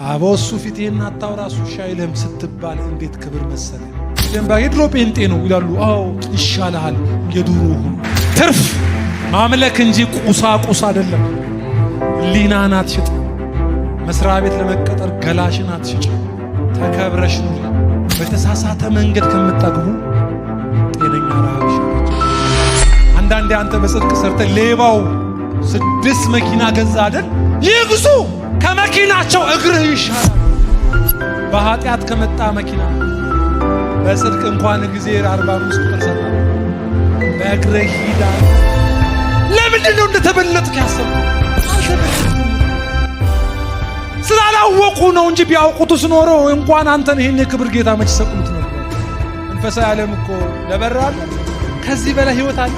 አቦሱ ፊቴና አታውራሱ ሻይለም ስትባል እንዴት ክብር መሰለ። ደምባ የድሮ ጴንጤ ነው ይላሉ። አዎ ይሻላል የዱሮ ትርፍ ማምለክ እንጂ ቁሳቁስ አይደለም። ሊናን አትሽጥ። መስሪያ ቤት ለመቀጠር ገላሽን አትሽጭ። ተከብረሽ ኑሪ። በተሳሳተ መንገድ ከምትጠግቡ ጤነኛ ረሃብ ይሻላል። አንዳንዴ አንተ በጽድቅ ሰርተ ሌባው 6 መኪና ገዛ አይደል? ይግዙ ከመኪናቸው እግርህ ይሻላል። በኃጢአት ከመጣ መኪና በጽድቅ እንኳን ጊዜ 45 ቁጥር ሰጣ በእግርህ ሂዳ። ለምንድን ነው እንደተበለጥክ ያሰብኩ? ስላላወቁ ነው እንጂ ቢያውቁትስ ኖሮ እንኳን አንተን ይሄን የክብር ጌታ መች ሰቁት ነበር። መንፈሳዊ ዓለም እኮ ለበራል። ከዚህ በላይ ህይወት አለ፣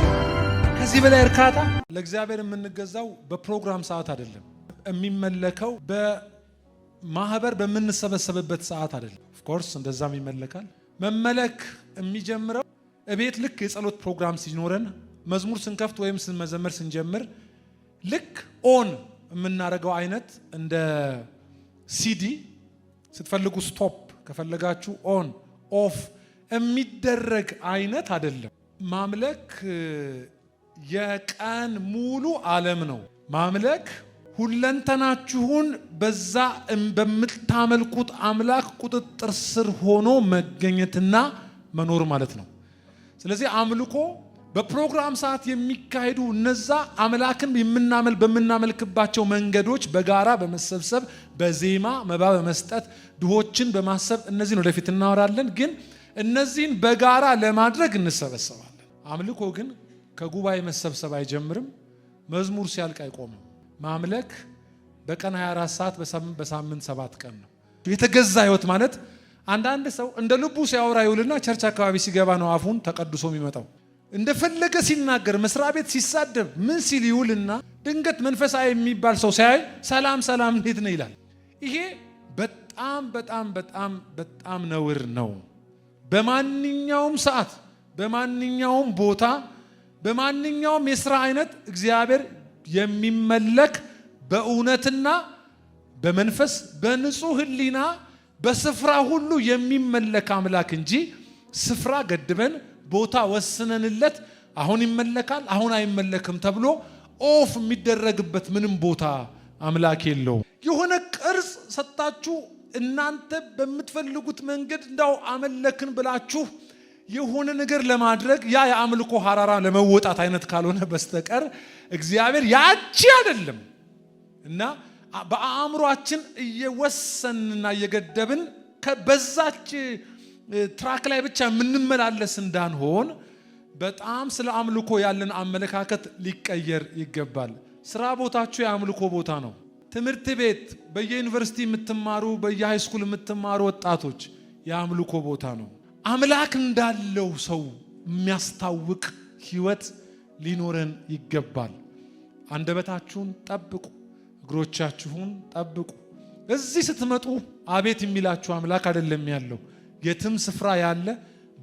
ከዚህ በላይ እርካታ። ለእግዚአብሔር የምንገዛው በፕሮግራም ሰዓት አይደለም። የሚመለከው በማህበር በምንሰበሰብበት ሰዓት አይደለም። ኦፍ ኮርስ እንደዛም ይመለካል። መመለክ የሚጀምረው እቤት ልክ የጸሎት ፕሮግራም ሲኖረን መዝሙር ስንከፍት ወይም ስንመዘመር ስንጀምር ልክ ኦን የምናደርገው አይነት እንደ ሲዲ ስትፈልጉ ስቶፕ ከፈለጋችሁ ኦን ኦፍ የሚደረግ አይነት አይደለም። ማምለክ የቀን ሙሉ ዓለም ነው። ማምለክ ሁለንተናችሁን በዛ በምታመልኩት አምላክ ቁጥጥር ስር ሆኖ መገኘትና መኖር ማለት ነው። ስለዚህ አምልኮ በፕሮግራም ሰዓት የሚካሄዱ እነዛ አምላክን በምናመልክባቸው መንገዶች በጋራ በመሰብሰብ በዜማ መባ በመስጠት ድሆችን በማሰብ እነዚህን ወደፊት እናወራለን። ግን እነዚህን በጋራ ለማድረግ እንሰበሰባለን። አምልኮ ግን ከጉባኤ መሰብሰብ አይጀምርም። መዝሙር ሲያልቅ አይቆምም። ማምለክ በቀን 24 ሰዓት በሳምንት 7 ቀን ነው። የተገዛ ህይወት ማለት አንዳንድ ሰው እንደ ልቡ ሲያወራ ይውልና ቸርች አካባቢ ሲገባ ነው አፉን ተቀድሶ የሚመጣው። እንደፈለገ ሲናገር መስሪያ ቤት ሲሳደብ ምን ሲል ይውልና ድንገት መንፈሳዊ የሚባል ሰው ሲያይ ሰላም ሰላም እንዴት ነው ይላል። ይሄ በጣም በጣም በጣም በጣም ነውር ነው። በማንኛውም ሰዓት በማንኛውም ቦታ በማንኛውም የሥራ አይነት እግዚአብሔር የሚመለክ በእውነትና በመንፈስ በንጹህ ሕሊና በስፍራ ሁሉ የሚመለክ አምላክ እንጂ ስፍራ ገድበን ቦታ ወስነንለት አሁን ይመለካል አሁን አይመለክም ተብሎ ኦፍ የሚደረግበት ምንም ቦታ አምላክ የለው። የሆነ ቅርጽ ሰጣችሁ እናንተ በምትፈልጉት መንገድ እንዳው አመለክን ብላችሁ የሆነ ነገር ለማድረግ ያ የአምልኮ ሐራራ ለመወጣት አይነት ካልሆነ በስተቀር እግዚአብሔር ያቺ አይደለም። እና በአእምሮአችን እየወሰንና እየገደብን በዛች ትራክ ላይ ብቻ የምንመላለስ እንዳንሆን በጣም ስለ አምልኮ ያለን አመለካከት ሊቀየር ይገባል። ስራ ቦታችሁ የአምልኮ ቦታ ነው። ትምህርት ቤት በየዩኒቨርሲቲ የምትማሩ በየሃይስኩል የምትማሩ ወጣቶች የአምልኮ ቦታ ነው። አምላክ እንዳለው ሰው የሚያስታውቅ ህይወት ሊኖረን ይገባል። አንደበታችሁን ጠብቁ፣ እግሮቻችሁን ጠብቁ። እዚህ ስትመጡ አቤት የሚላችሁ አምላክ አይደለም ያለው። የትም ስፍራ ያለ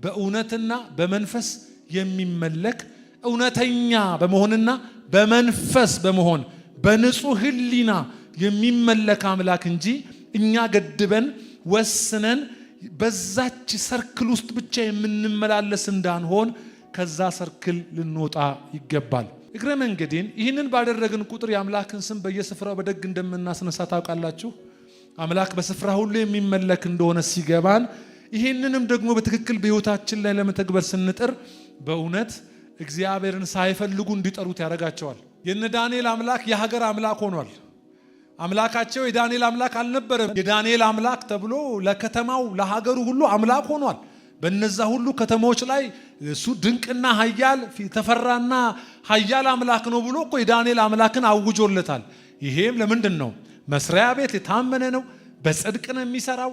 በእውነትና በመንፈስ የሚመለክ እውነተኛ በመሆንና በመንፈስ በመሆን በንጹህ ሕሊና የሚመለክ አምላክ እንጂ እኛ ገድበን ወስነን በዛች ሰርክል ውስጥ ብቻ የምንመላለስ እንዳንሆን ከዛ ሰርክል ልንወጣ ይገባል። እግረ መንገዴን ይህንን ባደረግን ቁጥር የአምላክን ስም በየስፍራው በደግ እንደምናስነሳ ታውቃላችሁ። አምላክ በስፍራ ሁሉ የሚመለክ እንደሆነ ሲገባን ይህንንም ደግሞ በትክክል በህይወታችን ላይ ለመተግበር ስንጥር በእውነት እግዚአብሔርን ሳይፈልጉ እንዲጠሩት ያደርጋቸዋል። የነ ዳንኤል አምላክ የሀገር አምላክ ሆኗል። አምላካቸው የዳንኤል አምላክ አልነበረም። የዳንኤል አምላክ ተብሎ ለከተማው ለሀገሩ ሁሉ አምላክ ሆኗል። በነዛ ሁሉ ከተሞች ላይ እሱ ድንቅና ኃያል ተፈራና ኃያል አምላክ ነው ብሎ እኮ የዳንኤል አምላክን አውጆለታል። ይሄም ለምንድን ነው? መስሪያ ቤት የታመነ ነው። በጽድቅ ነው የሚሰራው።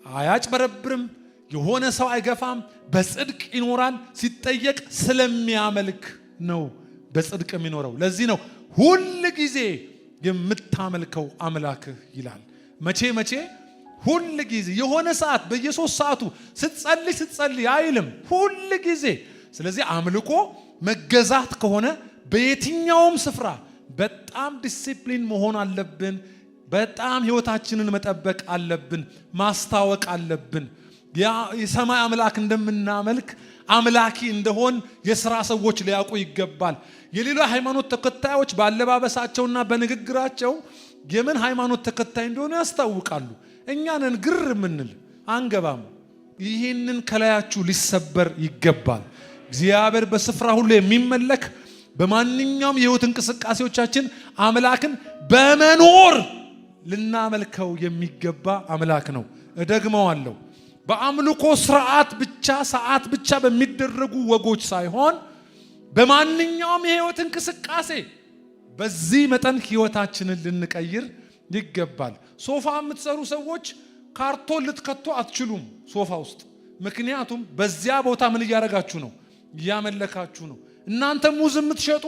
አያጭበረብርም። የሆነ ሰው አይገፋም። በጽድቅ ይኖራል። ሲጠየቅ ስለሚያመልክ ነው በጽድቅ የሚኖረው። ለዚህ ነው ሁል ጊዜ የምታመልከው አምላክህ ይላል። መቼ ሁል ጊዜ የሆነ ሰዓት በየ3 ሰዓቱ ስትጸልይ አይልም። ሁል ጊዜ። ስለዚህ አምልኮ መገዛት ከሆነ በየትኛውም ስፍራ በጣም ዲሲፕሊን መሆን አለብን። በጣም ህይወታችንን መጠበቅ አለብን፣ ማስታወቅ አለብን። የሰማይ አምላክ እንደምናመልክ አምላኪ እንደሆን የሥራ ሰዎች ሊያውቁ ይገባል። የሌላ ሃይማኖት ተከታዮች ባለባበሳቸውና በንግግራቸው የምን ሃይማኖት ተከታይ እንደሆነ ያስታውቃሉ። እኛንን ግር ምንል አንገባም። ይህንን ከላያችሁ ሊሰበር ይገባል። እግዚአብሔር በስፍራ ሁሉ የሚመለክ በማንኛውም የህይወት እንቅስቃሴዎቻችን አምላክን በመኖር ልናመልከው የሚገባ አምላክ ነው። እደግመዋለሁ። በአምልኮ ስርዓት ብቻ ሰዓት ብቻ በሚደረጉ ወጎች ሳይሆን በማንኛውም የህይወት እንቅስቃሴ በዚህ መጠን ህይወታችንን ልንቀይር ይገባል። ሶፋ የምትሰሩ ሰዎች ካርቶን ልትከቱ አትችሉም ሶፋ ውስጥ። ምክንያቱም በዚያ ቦታ ምን እያደረጋችሁ ነው? እያመለካችሁ ነው። እናንተ ሙዝ የምትሸጡ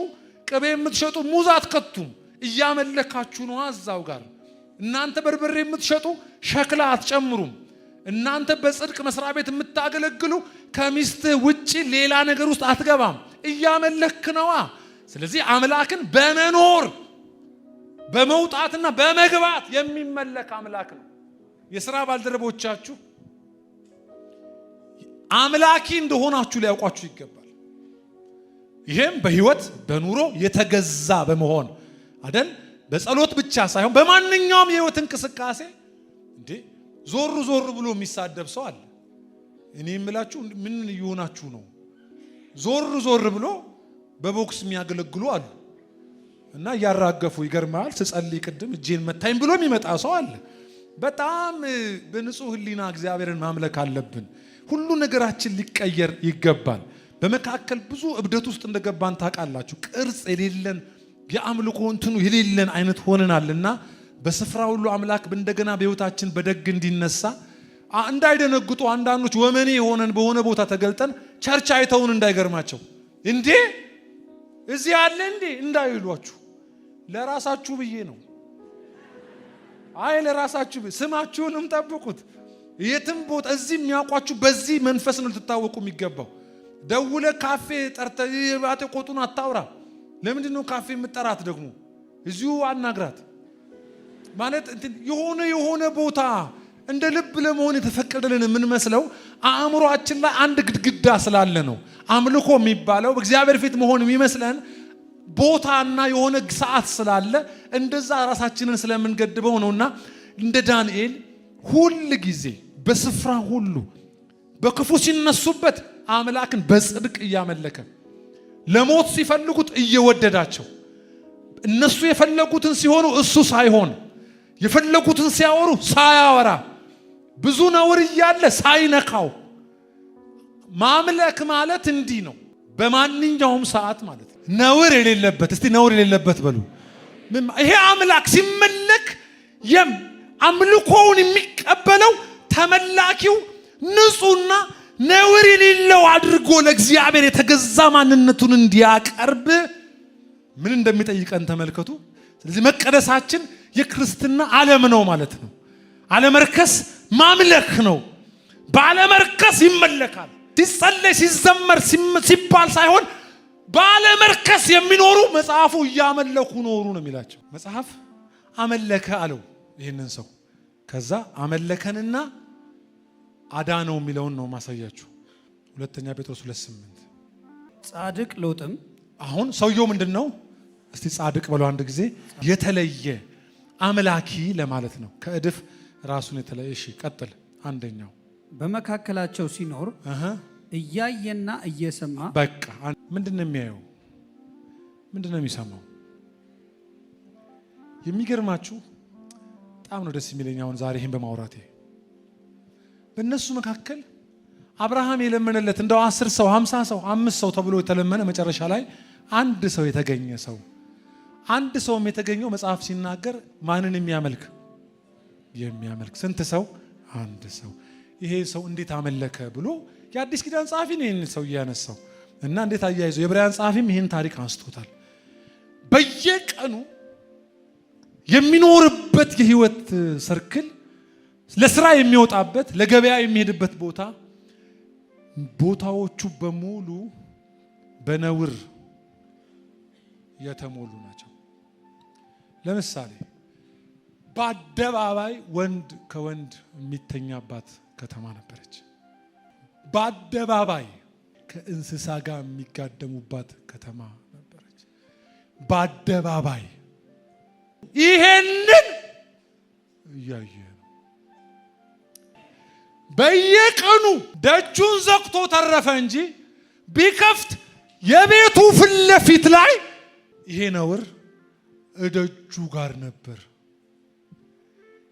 ቅቤ የምትሸጡ ሙዝ አትከቱም፣ እያመለካችሁ ነው እዛው ጋር። እናንተ በርበሬ የምትሸጡ ሸክላ አትጨምሩም። እናንተ በጽድቅ መስሪያ ቤት የምታገለግሉ ከሚስትህ ውጪ ሌላ ነገር ውስጥ አትገባም፣ እያመለክ ነዋ። ስለዚህ አምላክን በመኖር በመውጣትና በመግባት የሚመለክ አምላክ ነው። የሥራ ባልደረቦቻችሁ አምላኪ እንደሆናችሁ ሊያውቋችሁ ይገባል። ይሄም በህይወት በኑሮ የተገዛ በመሆን አይደል? በጸሎት ብቻ ሳይሆን በማንኛውም የህይወት እንቅስቃሴ እንዴ ዞር ዞር ብሎ የሚሳደብ ሰው አለ። እኔ የምላችሁ ምን እየሆናችሁ ነው? ዞር ዞር ብሎ በቦክስ የሚያገለግሉ አሉ እና ያራገፉ ይገርማል። ስጸልይ ቅድም እጄን መታኝ ብሎ የሚመጣ ሰው አለ። በጣም በንጹህ ህሊና እግዚአብሔርን ማምለክ አለብን። ሁሉ ነገራችን ሊቀየር ይገባል። በመካከል ብዙ እብደት ውስጥ እንደገባን ታውቃላችሁ። ቅርጽ የሌለን የአምልኮ እንትኑ የሌለን አይነት ሆነናልና በስፍራ ሁሉ አምላክ እንደገና በህይወታችን በደግ እንዲነሳ እንዳይደነግጡ አንዳንዶች ወመኔ የሆነን በሆነ ቦታ ተገልጠን ቸርች አይተውን እንዳይገርማቸው እንዴ እዚህ አለ እንዴ እንዳይሏችሁ። ለራሳችሁ ብዬ ነው። አይ ለራሳችሁ ስማችሁንም ጠብቁት። የትም ቦታ እዚህ የሚያውቋችሁ በዚህ መንፈስ ነው ልትታወቁ የሚገባው። ደውለ ካፌ ጠርተ ባጤ ቆጡን አታውራ። ለምንድን ነው ካፌ የምትጠራት? ደግሞ እዚሁ አናግራት ማለት የሆነ ቦታ እንደ ልብ ለመሆን የተፈቀደልን የምንመስለው አእምሮአችን ላይ አንድ ግድግዳ ስላለ ነው። አምልኮ የሚባለው በእግዚአብሔር ፊት መሆን የሚመስለን ቦታና የሆነ ሰዓት ስላለ እንደዛ ራሳችንን ስለምንገድበው ነውና እንደ ዳንኤል ሁል ጊዜ በስፍራ ሁሉ በክፉ ሲነሱበት አምላክን በጽድቅ እያመለከ ለሞት ሲፈልጉት እየወደዳቸው እነሱ የፈለጉትን ሲሆኑ እሱ ሳይሆን የፈለጉትን ሲያወሩ ሳያወራ ብዙ ነውር እያለ ሳይነካው ማምለክ ማለት እንዲህ ነው። በማንኛውም ሰዓት ማለት ነውር የሌለበት እስቲ ነውር የሌለበት በሉ። ይሄ አምላክ ሲመለክ አምልኮውን የሚቀበለው ተመላኪው ንጹህና ነውር የሌለው አድርጎ ለእግዚአብሔር የተገዛ ማንነቱን እንዲያቀርብ ምን እንደሚጠይቀን ተመልከቱ። ስለዚህ መቀደሳችን የክርስትና ዓለም ነው ማለት ነው። አለመርከስ ማምለክ ነው። ባለመርከስ ይመለካል። ሲጸለይ ሲዘመር ሲባል ሳይሆን ባለመርከስ የሚኖሩ መጽሐፉ እያመለኩ ኖሩ ነው የሚላቸው። መጽሐፍ አመለከ አለው ይህንን ሰው። ከዛ አመለከንና አዳነው የሚለውን ነው ማሳያችሁ። ሁለተኛ ጴጥሮስ 2:8 ጻድቅ ሎጥም አሁን ሰውየው ምንድነው? እስቲ ጻድቅ በለው አንድ ጊዜ። የተለየ አምላኪ ለማለት ነው። ከእድፍ ራሱን የተለየ። እሺ ቀጥል። አንደኛው በመካከላቸው ሲኖር እያየና እየሰማ በቃ ምንድነው የሚያየው? ምንድነው የሚሰማው? የሚገርማችሁ በጣም ነው ደስ የሚለኝ አሁን ዛሬ ይሄን በማውራቴ። በእነሱ መካከል አብርሃም የለመነለት እንደው 10 ሰው 50 ሰው 5 ሰው ተብሎ የተለመነ መጨረሻ ላይ አንድ ሰው የተገኘ ሰው። አንድ ሰውም የተገኘው መጽሐፍ ሲናገር ማንን የሚያመልክ ስንት ሰው? አንድ ሰው። ይሄ ሰው እንዴት አመለከ ብሎ የአዲስ ኪዳን ጸሐፊ ነው ይሄን ሰው ያነሳው እና እንዴት አያይዞ የዕብራውያን ጸሐፊም ይሄን ታሪክ አንስቶታል። በየቀኑ የሚኖርበት የህይወት ሰርክል ለስራ የሚወጣበት ለገበያ የሚሄድበት ቦታዎቹ በሙሉ በነውር የተሞሉ ናቸው። ለምሳሌ በአደባባይ ወንድ ከወንድ የሚተኛባት ከተማ ነበረች። በአደባባይ ከእንስሳ ጋር የሚጋደሙባት ከተማ ነበረች። በአደባባይ ይሄንን እያየ በየቀኑ ደጁን ዘግቶ ተረፈ እንጂ ቢከፍት የቤቱ ፊት ለፊት ላይ ይሄ ነውር እደጁ ጋር ነበር።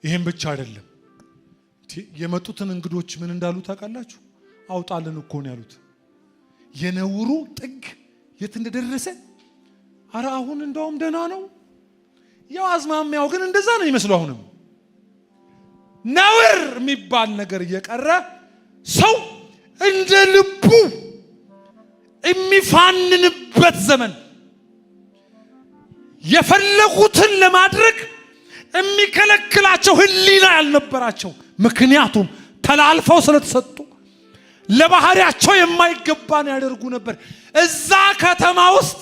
ይሄን ብቻ አይደለም። የመጡትን እንግዶች ምን እንዳሉ ታውቃላችሁ? አውጣልን እኮ ነው ያሉት። የነውሩ ጥግ የት እንደደረሰ አረ አሁን እንደውም ደህና ነው። ያው አዝማሚያው ግን እንደዛ ነው ይመስለው። አሁንም ነውር የሚባል ነገር እየቀረ ሰው እንደ ልቡ የሚፋንንበት ዘመን፣ የፈለጉትን ለማድረግ የሚከለክላቸው ሕሊና ያልነበራቸው፣ ምክንያቱም ተላልፈው ስለተሰጡ ለባህሪያቸው የማይገባን ያደርጉ ነበር። እዛ ከተማ ውስጥ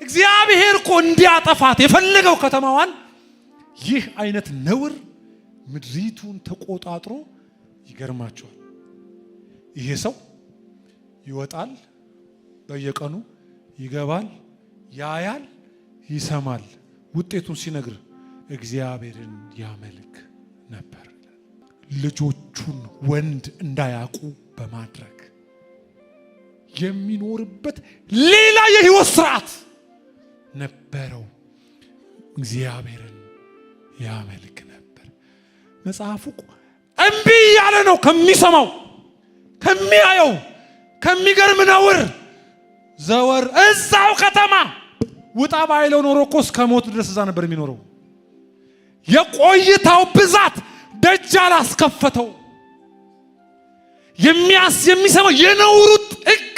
እግዚአብሔር እኮ እንዲያጠፋት የፈለገው ከተማዋን ይህ አይነት ነውር ምድሪቱን ተቆጣጥሮ ይገርማቸዋል። ይሄ ሰው ይወጣል፣ በየቀኑ ይገባል፣ ያያል፣ ይሰማል። ውጤቱን ሲነግር እግዚአብሔርን ያመልክ ነበር። ልጆቹን ወንድ እንዳያውቁ በማድረግ የሚኖርበት ሌላ የህይወት ስርዓት ነበረው። እግዚአብሔርን ያመልክ ነበር። መጽሐፉ እምቢ ያለ ነው ከሚሰማው፣ ከሚያየው፣ ከሚገርም ነውር ዘወር እዛው ከተማ ውጣ ባይለው ኖሮ እኮ እስከ ሞት ድረስ እዛ ነበር የሚኖረው። የቆይታው ብዛት ደጅ አላስከፈተው። የሚሰማው የነውሩ ጥግ፣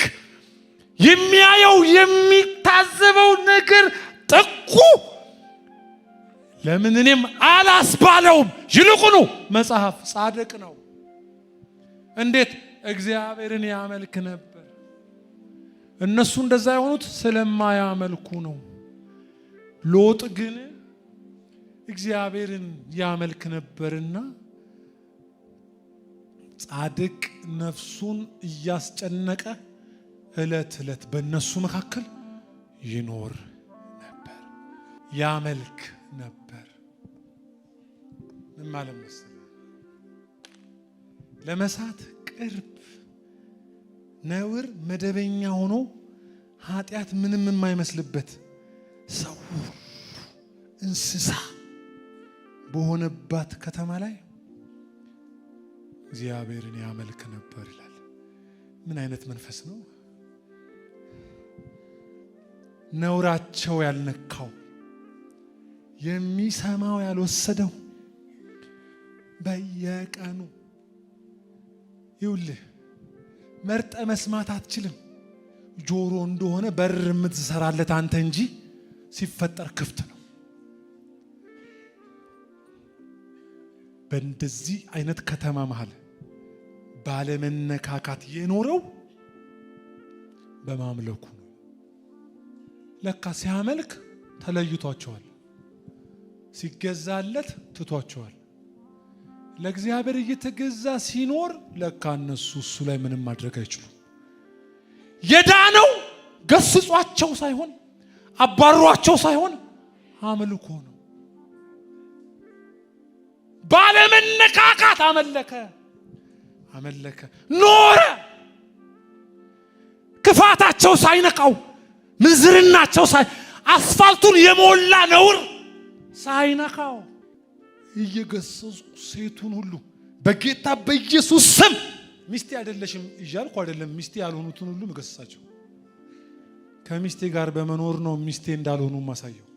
የሚያየው የሚታዘበው ነገር ጥቁ ለምን እኔም አላስባለውም። ይልቁኑ መጽሐፍ ጻድቅ ነው። እንዴት? እግዚአብሔርን ያመልክ ነበር። እነሱ እንደዛ የሆኑት ስለማያመልኩ ነው። ሎጥ ግን እግዚአብሔርን ያመልክ ነበርና ጻድቅ ነፍሱን እያስጨነቀ ዕለት ዕለት በእነሱ መካከል ይኖር ነበር፣ ያመልክ ነበር። ምን ማለት መሰለህ? ለመሳት ቅርብ ነውር መደበኛ ሆኖ ኃጢአት ምንም የማይመስልበት ሰው እንስሳ በሆነባት ከተማ ላይ እግዚአብሔርን ያመልክ ነበር ይላል። ምን አይነት መንፈስ ነው? ነውራቸው ያልነካው፣ የሚሰማው ያልወሰደው፣ በየቀኑ ይውልህ መርጠ መስማት አትችልም። ጆሮ እንደሆነ በር የምትሰራለት አንተ እንጂ ሲፈጠር ክፍት ነው። በእንደዚህ አይነት ከተማ መሃል ባለመነካካት የኖረው በማምለኩ ነው። ለካ ሲያመልክ ተለይቷቸዋል፣ ሲገዛለት ትቷቸዋል። ለእግዚአብሔር እየተገዛ ሲኖር ለካ እነሱ እሱ ላይ ምንም ማድረግ አይችሉም። የዳነው ገስጿቸው ሳይሆን አባሯቸው ሳይሆን አምልኮ ነው። ባለመነካካት አመለከ ኖረ። ክፋታቸው ሳይነካው፣ ምንዝርናቸው አስፋልቱን የሞላ ነውር ሳይነካው እየገሰጹ ሴቱን ሁሉ በጌታ በኢየሱስ ስም ሚስቴ አይደለሽም እያልኩ አይደለም፣ ሚስቴ ያልሆኑትን ሁሉ መገሰጻቸው። ከሚስቴ ጋር በመኖር ነው ሚስቴ እንዳልሆኑ ማሳየው።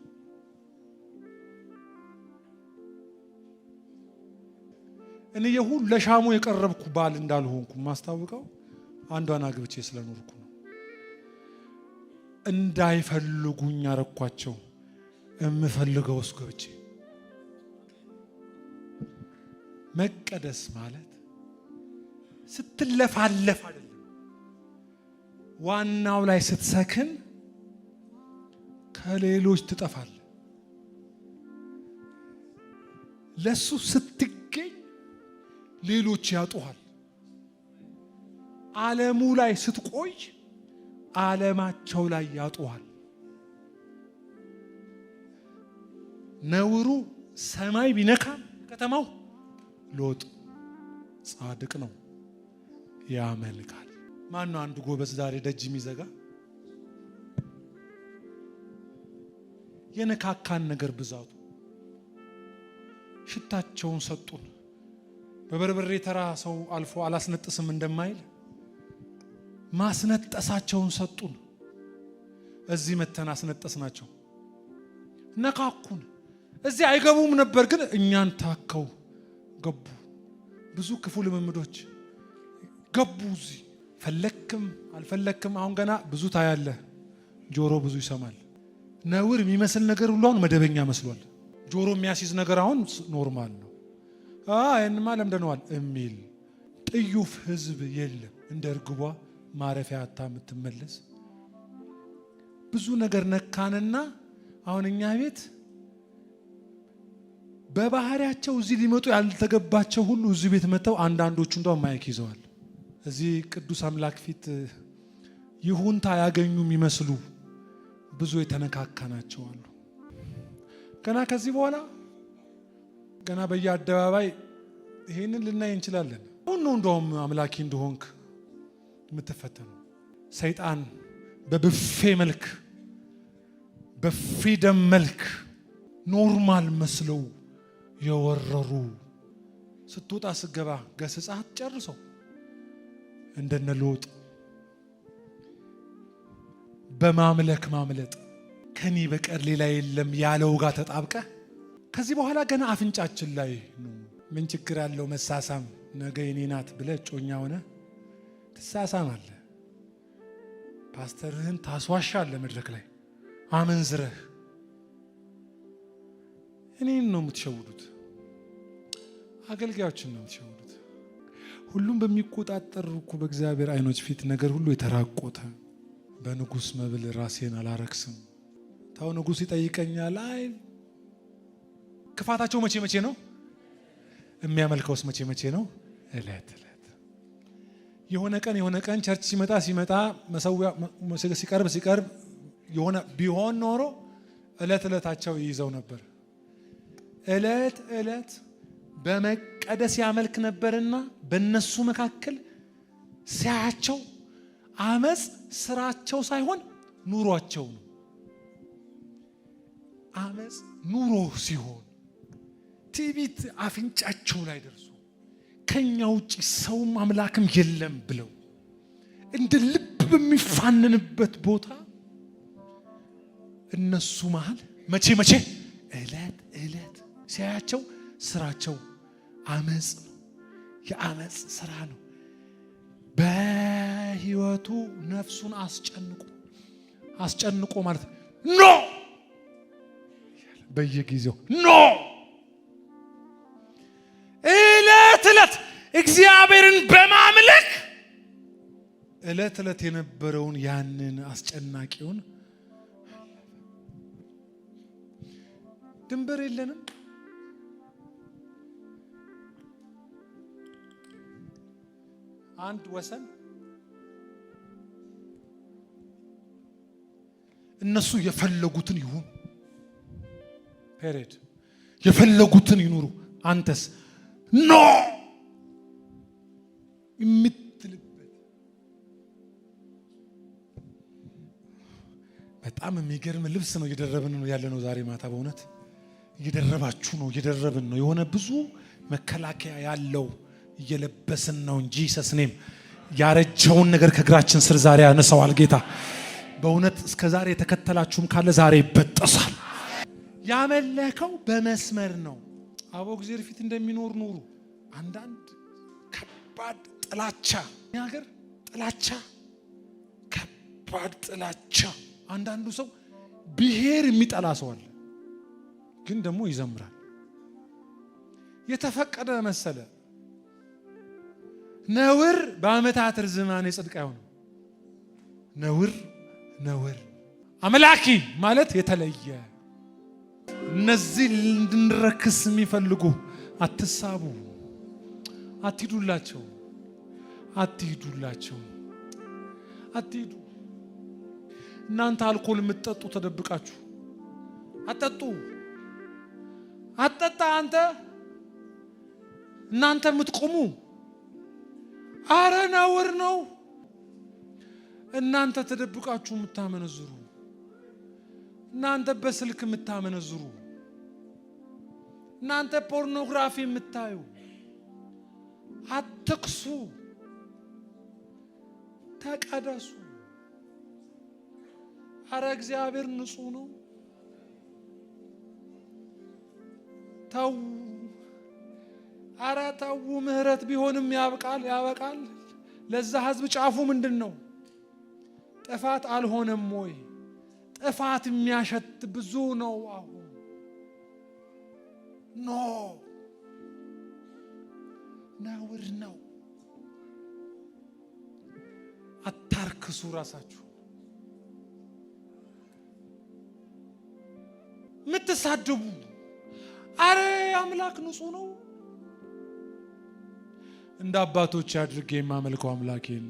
እኔ የሁሉ ለሻሙ የቀረብኩ ባል እንዳልሆንኩ ማስታወቀው አንዷን አግብቼ ስለኖርኩ ነው። እንዳይፈልጉኝ አረኳቸው። እምፈልገው እስገብቼ መቀደስ ማለት ስትለፋለፍ አይደለም። ዋናው ላይ ስትሰክን ከሌሎች ትጠፋለህ። ለሱ ስትገኝ ሌሎች ያጡሃል። ዓለሙ ላይ ስትቆይ ዓለማቸው ላይ ያጡሃል። ነውሩ ሰማይ ቢነካም ከተማው ሎጥ ጻድቅ ነው፣ ያመልካል። ማን ነው አንድ ጎበዝ ዛሬ ደጅ የሚዘጋ? የነካካን ነገር ብዛቱ። ሽታቸውን ሰጡን። በበርበሬ ተራ ሰው አልፎ አላስነጥስም እንደማይል ማስነጠሳቸውን ሰጡን። እዚህ መተን አስነጠስናቸው። ነካኩን። እዚህ አይገቡም ነበር ግን እኛን ታከው ገቡ። ብዙ ክፉ ልምምዶች ገቡ እዚህ። ፈለክም አልፈለክም አሁን ገና ብዙ ታያለህ። ጆሮ ብዙ ይሰማል። ነውር የሚመስል ነገር ሁሉ አሁን መደበኛ መስሏል። ጆሮ የሚያስይዝ ነገር አሁን ኖርማል ነው። ይሄንማ ለምደነዋል የሚል ጥዩፍ ህዝብ የለም። እንደ እርግቧ ማረፊያ አታ የምትመለስ ብዙ ነገር ነካንና አሁን እኛ ቤት በባህሪያቸው እዚህ ሊመጡ ያልተገባቸው ሁሉ እዚህ ቤት መተው አንዳንዶቹ እንደው ማይክ ይዘዋል። እዚህ ቅዱስ አምላክ ፊት ይሁንታ ያገኙ የሚመስሉ ብዙ የተነካካናቸው አሉ። ገና ከዚህ በኋላ ገና በየአደባባይ ይሄንን ልናይ እንችላለን። አሁን ነው እንደውም አምላኪ እንደሆንክ የምትፈተነው። ሰይጣን በብፌ መልክ በፍሪደም መልክ ኖርማል መስለው የወረሩ ስትወጣ ስገባ ገስጻት ጨርሰው እንደነ ሎጥ በማምለክ ማምለጥ ከኔ በቀር ሌላ የለም ያለው ጋር ተጣብቀ ከዚህ በኋላ ገና አፍንጫችን ላይ ነው። ምን ችግር አለው መሳሳም? ነገ የኔ ናት ብለህ ጮኛ ሆነ ትሳሳም አለ። ፓስተርህን ታስዋሻለህ መድረክ ላይ አመንዝረህ። እኔን ነው የምትሸውዱት፣ አገልጋዮችን ነው የምትሸውዱት። ሁሉም በሚቆጣጠር እኮ በእግዚአብሔር አይኖች ፊት ነገር ሁሉ የተራቆተ። በንጉስ መብል ራሴን አላረክስም። ታው ንጉስ ይጠይቀኛል። አይ ክፋታቸው መቼ መቼ ነው? የሚያመልከውስ መቼ መቼ ነው? እለት እለት። የሆነ ቀን ቸርች ሲመጣ መሰዊያ ሲቀርብ የሆነ ቢሆን ኖሮ እለት እለታቸው ይይዘው ነበር። እለት እለት በመቀደስ ያመልክ ነበርና በእነሱ መካከል ሲያያቸው አመጽ ስራቸው ሳይሆን ኑሯቸው ነው። አመጽ ኑሮ ሲሆን ትዕቢት አፍንጫቸው ላይ ደርሶ ከኛ ውጪ ሰውም አምላክም የለም ብለው እንደ ልብ በሚፋንንበት ቦታ እነሱ መሃል መቼ እለት እለት ሲያያቸው ስራቸው አመጽ ነው። የአመጽ ስራ ነው። በህይወቱ ነፍሱን አስጨንቆ ማለት ኖ በየጊዜው ኖ እለት እለት እግዚአብሔርን በማምለክ እለት እለት የነበረውን ያንን አስጨናቂውን ድንበር የለንም። አንድ ወሰን እነሱ የፈለጉትን ይሁን ፔሬድ የፈለጉትን ይኑሩ። አንተስ ኖ የምትልበት በጣም የሚገርም ልብስ ነው እየደረብን ነው ያለነው ዛሬ ማታ። በእውነት እየደረባችሁ ነው፣ እየደረብን ነው። የሆነ ብዙ መከላከያ ያለው እየለበስን ነው እንጂ ሰስኔም ያረጀውን ነገር ከእግራችን ስር ዛሬ ያነሳዋል ጌታ። በእውነት እስከ ዛሬ የተከተላችሁም ካለ ዛሬ ይበጠሳል። ያመለከው በመስመር ነው። አቦ እግዚአብሔር ፊት እንደሚኖር ኑሩ። አንዳንድ ከባድ ጥላቻ ሀገር ጥላቻ፣ ከባድ ጥላቻ። አንዳንዱ ሰው ብሔር የሚጠላ ሰው አለ፣ ግን ደግሞ ይዘምራል። የተፈቀደ መሰለ። ነውር በአመታት ርዝማኔ ጽድቅ አይሆንም። ነውር አምላኪ ማለት የተለየ እነዚህ እንድንረክስ የሚፈልጉ አትሳቡ፣ አትሂዱላቸው፣ አትሂዱ። እናንተ አልኮል የምትጠጡ ተደብቃችሁ አትጠጣ። እናንተ የምትቆሙ አረ ነውር ነው። እናንተ ተደብቃችሁ የምታመነዝሩ፣ እናንተ በስልክ የምታመነዝሩ፣ እናንተ ፖርኖግራፊ የምታዩ አትክሱ፣ ተቀደሱ። አረ እግዚአብሔር ንጹህ ነው። ተው፣ አረ ተው። ምህረት ቢሆንም ያበቃል። ለዛ ህዝብ ጫፉ ምንድነው? ጥፋት አልሆነም ወይ? ጥፋት የሚያሸት ብዙ ነው። አሁን ነውር ነው። አታርክሱ ራሳችሁ። ምትሳደቡ አረ አምላክ ንጹህ ነው። እንደ አባቶች አድርጌ የማመልከው አምላኬን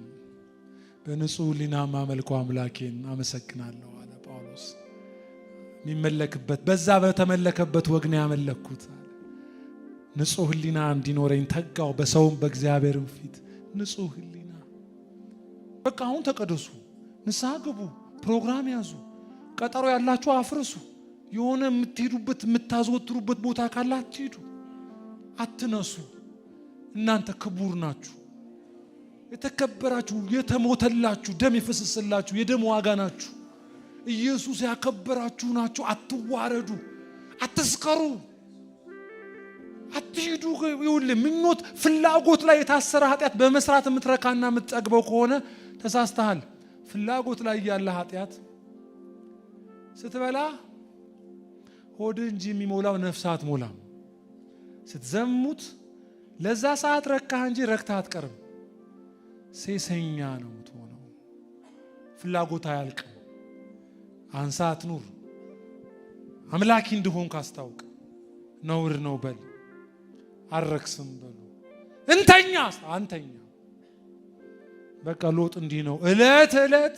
በንጹህ ሕሊና የማመልከው አምላኬን አመሰግናለሁ አለ ጳውሎስ። የሚመለክበት በዛ በተመለከበት ወግ ነው ያመለኩት። ንጹህ ሕሊና እንዲኖረኝ ተጋው፣ በሰውም በእግዚአብሔርም ፊት ንጹህ ሕሊና። በቃ አሁን ተቀደሱ፣ ንስሐ ግቡ፣ ፕሮግራም ያዙ፣ ቀጠሮ ያላችሁ አፍርሱ። የሆነ የምትሄዱበት የምታዘወትሩበት ቦታ ካለ አትሄዱ፣ አትነሱ። እናንተ ክቡር ናችሁ፣ የተከበራችሁ፣ የተሞተላችሁ፣ ደም የፈሰሰላችሁ የደም ዋጋ ናችሁ። ኢየሱስ ያከበራችሁ ናችሁ። አትዋረዱ፣ አትስከሩ፣ አትሂዱ። ይኸውልህ ምኞት ፍላጎት ላይ የታሰረ ኃጢአት በመስራት የምትረካና የምትጠግበው ከሆነ ተሳስተሃል። ፍላጎት ላይ ያለ ኃጢአት ስትበላ ሆድ እንጂ የሚሞላው ነፍስ አትሞላም። ስትዘሙት ለዛ ሰዓት ረካህ እንጂ ረክተህ አትቀርም። ሴሰኛ ነው የምትሆነው። ፍላጎት አያልቅም። አንሳ አትኑር። አምላኪ እንደሆንክ አስታውቅ። ነውር ነው በል፣ አረክስም በሉ። አንተኛ በቃ ሎጥ እንዲህ ነው። እለት እለት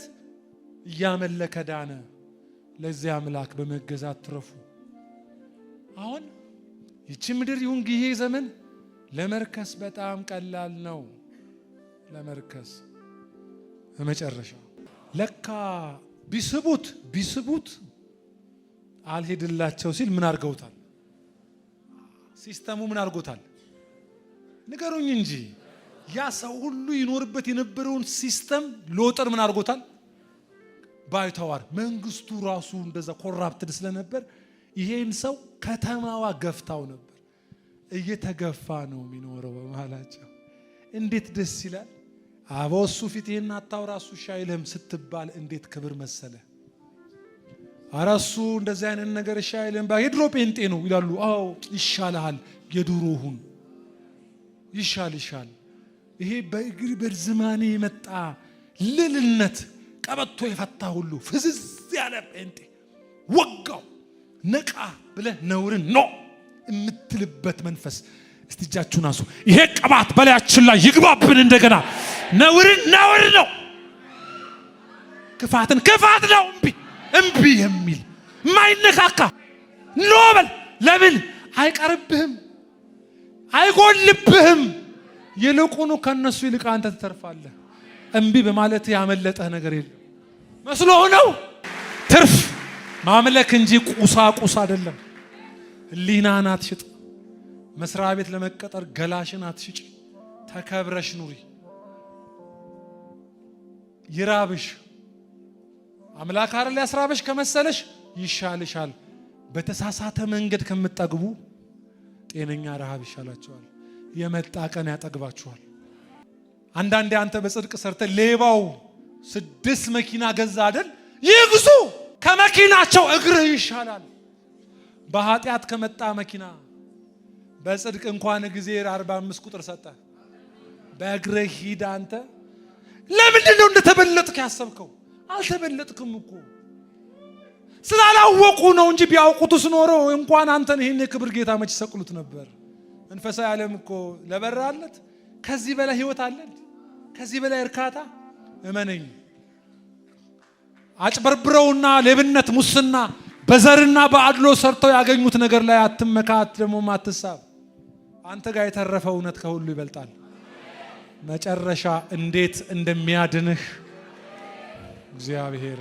እያመለከ ዳነ። ለዚህ አምላክ በመገዛት ትረፉ። አሁን ይቺ ምድር ይሁን ጊዜ ዘመን ለመርከስ በጣም ቀላል ነው። ለመርከስ በመጨረሻ ለካ ቢስቡት አልሄድላቸው ሲል ምን አድርገውታል? ሲስተሙ ምን አድርጎታል? ንገሩኝ እንጂ ያ ሰው ሁሉ ይኖርበት የነበረውን ሲስተም ሎጥን ምን አድርጎታል? ባይተዋር። መንግስቱ ራሱ እንደዛ ኮራፕትድ ስለነበር ይሄን ሰው ከተማዋ ገፍታው ነበር። እየተገፋ ነው የሚኖረው በመሃላቸው። እንዴት ደስ ይላል! አበው እሱ ፊት ይሄን አታውራ እሱ ሻይልህም ስትባል እንዴት ክብር መሰለ። አራሱ እንደዚህ አይነት ነገር ሻይልህም ባይድሮ ጴንጤ ነው ይላሉ። አዎ ይሻልሃል፣ የዱሮሁን ይሻል። ይሄ በእግር በዝማኔ የመጣ ልልነት ቀበቶ የፈታ ሁሉ ፍዝዝ ያለ ጴንጤ ወጋው ነቃ ብለህ ነውርን ነው የምትልበት መንፈስ። እስቲ እጃችሁን አንሱ። ይሄ ቅባት በላያችን ላይ ይግባብን እንደገና። ነውርን ነውር ነው፣ ክፋትን ክፋት ነው። እምቢ የሚል ማይነካካ ኖበል። ለምን አይቀርብህም፣ አይጎልብህም። ይልቁኑ ከነሱ ይልቅ አንተ ትተርፋለህ። እምቢ በማለት ያመለጠህ ነገር የለም። መስሎህ ነው ትርፍ ማምለክ እንጂ ቁሳቁስ አይደለም። ሕሊናን አትሽጥ። መስሪያ ቤት ለመቀጠር ገላሽን አትሽጭ። ተከብረሽ ኑሪ። ይራብሽ አምላክ አይደል ያስራብሽ ከመሰለሽ ይሻልሻል። በተሳሳተ መንገድ ከምትጠግቡ ጤነኛ ረሃብ ይሻላችኋል። የመጣ ቀን ያጠግባችኋል። አንዳንዴ አንተ በጽድቅ ሰርተ ሌባው 6 መኪና ገዛ አይደል? ይግዙ። ከመኪናቸው እግርህ ይሻላል። በኃጢአት ከመጣ መኪና በጽድቅ እንኳን እግዚአብሔር 45 ቁጥር ሰጠ። በእግርህ ሂድ። አንተ ለምንድን ነው እንደተበለጥክ ያሰብከው? አልተበለጥክም እኮ ስላላወቁ ነው እንጂ ቢያውቁትስ ኖሮ እንኳን አንተን ይሄን የክብር ጌታ መች ሰቅሉት ነበር። መንፈሳዊ ዓለም እኮ ለበራለት ከዚህ በላይ ህይወት አለ? ከዚህ በላይ እርካታ? እመነኝ። አጭበርብረውና ሌብነት፣ ሙስና በዘርና በአድሎ ሰርተው ያገኙት ነገር ላይ አትመካት፣ ደግሞ አትሳብ። አንተ ጋር የተረፈው እውነት ከሁሉ ይበልጣል። መጨረሻ እንዴት እንደሚያድንህ እግዚአብሔር